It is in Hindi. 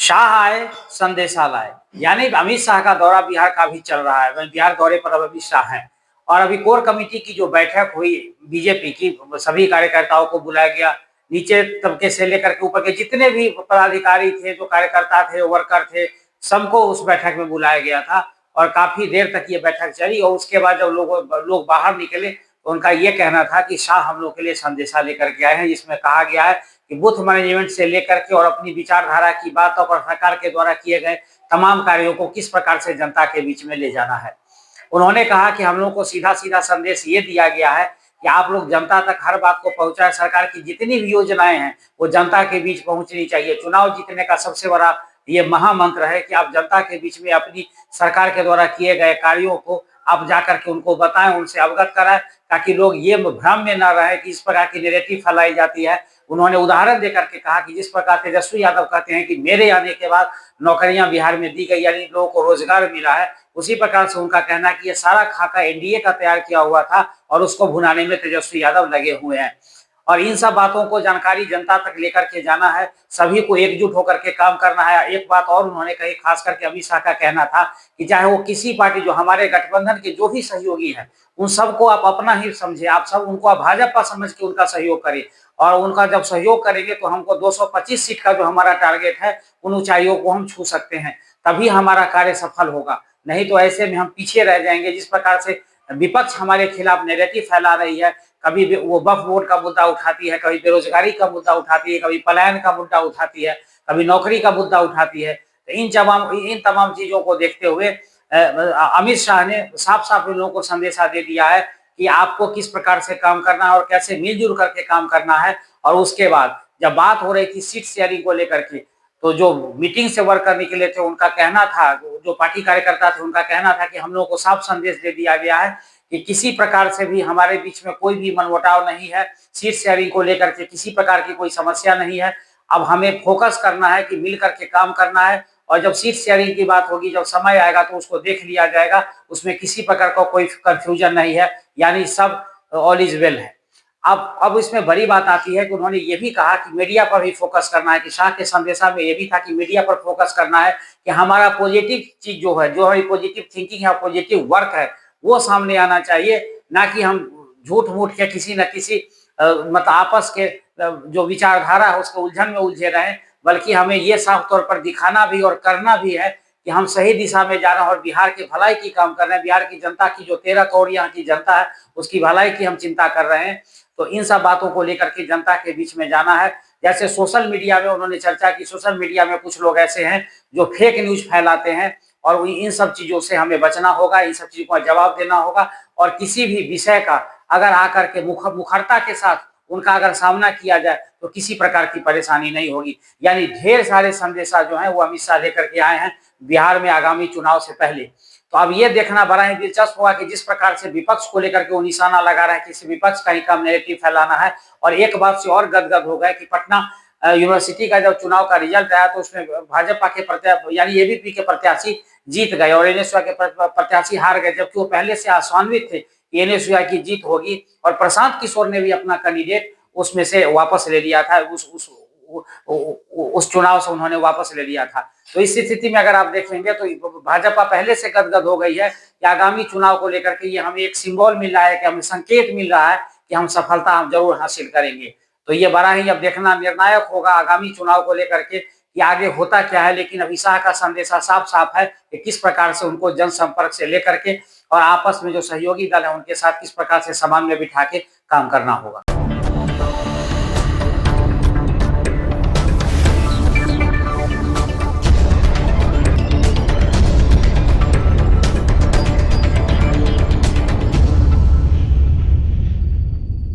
शाह आए, संदेशा लाए। यानी अमित शाह का दौरा बिहार का भी चल रहा है। बिहार दौरे पर अब अमित शाह हैं और अभी कोर कमेटी की जो बैठक हुई बीजेपी की, सभी कार्यकर्ताओं को बुलाया गया। नीचे तबके से लेकर के ऊपर के जितने भी पदाधिकारी थे, जो कार्यकर्ता थे, वर्कर थे, सबको उस बैठक में बुलाया गया था और काफी देर तक ये बैठक चली। और उसके बाद जब लोग बाहर निकले तो उनका ये कहना था कि शाह हम लोग के लिए संदेशा लेकर के आए हैं, जिसमें कहा गया है कि बूथ मैनेजमेंट से लेकर के और अपनी विचारधारा की बातों पर सरकार के द्वारा किए गए तमाम कार्यों को किस प्रकार से जनता के बीच में ले जाना है। उन्होंने कहा कि हम लोग को सीधा सीधा संदेश ये दिया गया है कि आप लोग जनता तक हर बात को पहुंचाए। सरकार की जितनी भी योजनाएं हैं वो जनता के बीच पहुंचनी चाहिए। चुनाव जीतने का सबसे बड़ा ये महामंत्र है कि आप जनता के बीच में अपनी सरकार के द्वारा किए गए कार्यों को आप जाकर के उनको बताएं, उनसे अवगत कराएं, ताकि लोग ये भ्रम में न रहे कि इस प्रकार की नैरेटिव फैलाई जाती है। उन्होंने उदाहरण देकर के कहा कि जिस प्रकार तेजस्वी यादव कहते हैं कि मेरे आने के बाद नौकरियां बिहार में दी गई, यानी लोगों को रोजगार मिला है, उसी प्रकार से उनका कहना है कि ये सारा खाका एनडीए का तैयार किया हुआ था और उसको भुनाने में तेजस्वी यादव लगे हुए हैं। और इन सब बातों को जानकारी जनता तक लेकर के जाना है, सभी को एकजुट होकर के काम करना है। एक बात और उन्होंने कही, खास करके अमित शाह का कहना था कि चाहे वो किसी पार्टी, जो हमारे गठबंधन के जो भी सहयोगी हैं, उन सबको आप अपना ही समझे, आप सब उनको आप भाजपा समझ के उनका सहयोग करें। और उनका जब सहयोग करेंगे तो हमको 225 सीट का जो हमारा टारगेट है, उन ऊंचाइयों को हम छू सकते हैं, तभी हमारा कार्य सफल होगा। नहीं तो ऐसे में हम पीछे रह जाएंगे। जिस प्रकार से विपक्ष हमारे खिलाफ नैरेटिव फैला रही है, कभी वो वक्फ बोर्ड का मुद्दा उठाती है, कभी बेरोजगारी का मुद्दा उठाती है, कभी पलायन का मुद्दा उठाती है, कभी नौकरी का मुद्दा उठाती है, तो इन तमाम चीजों को देखते हुए अमित शाह ने साफ साफ इन लोगों को संदेशा दे दिया है कि आपको किस प्रकार से काम करना है और कैसे मिलजुल करके काम करना है। और उसके बाद जब बात हो रही थी सीट शेयरिंग को लेकर के, तो जो मीटिंग से वर्कर निकले थे उनका कहना था, जो पार्टी कार्यकर्ता थे उनका कहना था कि हम लोगों को साफ संदेश दे दिया गया है कि किसी प्रकार से भी हमारे बीच में कोई भी मनमुटाव नहीं है, सीट शेयरिंग को लेकर के किसी प्रकार की कोई समस्या नहीं है। अब हमें फोकस करना है कि मिल करके काम करना है और जब सीट शेयरिंग की बात होगी, जब समय आएगा तो उसको देख लिया जाएगा, उसमें किसी प्रकार का कोई कंफ्यूजन नहीं है, यानी सब ऑल इज वेल है। अब इसमें बड़ी बात आती है कि उन्होंने ये भी कहा कि मीडिया पर भी फोकस करना है, कि शाह के संदेशा में ये भी था कि मीडिया पर फोकस करना है, कि हमारा पॉजिटिव चीज जो है, जो हमारी पॉजिटिव थिंकिंग है, पॉजिटिव वर्क है, वो सामने आना चाहिए, ना कि हम झूठ मूठ के किसी न किसी मतलब आपस के जो विचारधारा है उसके उलझन में उलझे रहे। बल्कि हमें ये साफ तौर पर दिखाना भी और करना भी है कि हम सही दिशा में जा रहे हैं और बिहार की भलाई की काम कर रहे हैं। बिहार की जनता की जो 13 करोड़ यहाँ की जनता है, उसकी भलाई की हम चिंता कर रहे हैं। तो इन सब बातों को लेकर के जनता के बीच में जाना है। जैसे सोशल मीडिया में उन्होंने चर्चा की, सोशल मीडिया में कुछ लोग ऐसे हैं जो फेक न्यूज फैलाते हैं और इन सब चीजों से हमें बचना होगा, इन सब चीजों का जवाब देना होगा। और किसी भी विषय का अगर आकर के मुखरता के साथ उनका अगर सामना किया जाए तो किसी प्रकार की परेशानी नहीं होगी। यानी ढेर सारे संदेशा जो हैं वो अमित शाह लेकर के आए हैं बिहार में आगामी चुनाव से पहले। तो अब ये देखना बड़ा ही दिलचस्प होगा कि जिस प्रकार से विपक्ष को लेकर के वो निशाना लगा रहा है, किसी विपक्ष का ही काम नैरेटिव फैलाना है। और एक बात से और गदगद हो गए कि पटना यूनिवर्सिटी का जब चुनाव का रिजल्ट आया तो उसमें भाजपा के प्रत्याशी यानी एबीपी के प्रत्याशी जीत गए और एनएसयूआई के प्रत्याशी हार गए, जबकि वो पहले से आशान्वित थे कि एनएसयूआई की जीत होगी। और प्रशांत किशोर ने भी अपना कैंडिडेट उसमें से वापस ले लिया था, उस चुनाव से उन्होंने वापस ले लिया था। तो इस स्थिति में अगर आप देखेंगे तो भाजपा पहले से गदगद हो गई है कि आगामी चुनाव को लेकर के ये हमें एक सिंबल मिल रहा है, कि हमें संकेत मिल रहा है कि हम सफलता हम जरूर हासिल करेंगे। तो ये बड़ा ही अब देखना निर्णायक होगा आगामी चुनाव को लेकर के कि आगे होता क्या है। लेकिन अभी शाह का संदेशा साफ साफ है कि किस प्रकार से उनको जनसंपर्क से लेकर के और आपस में जो सहयोगी दल है उनके साथ किस प्रकार से समान में बिठा के काम करना होगा।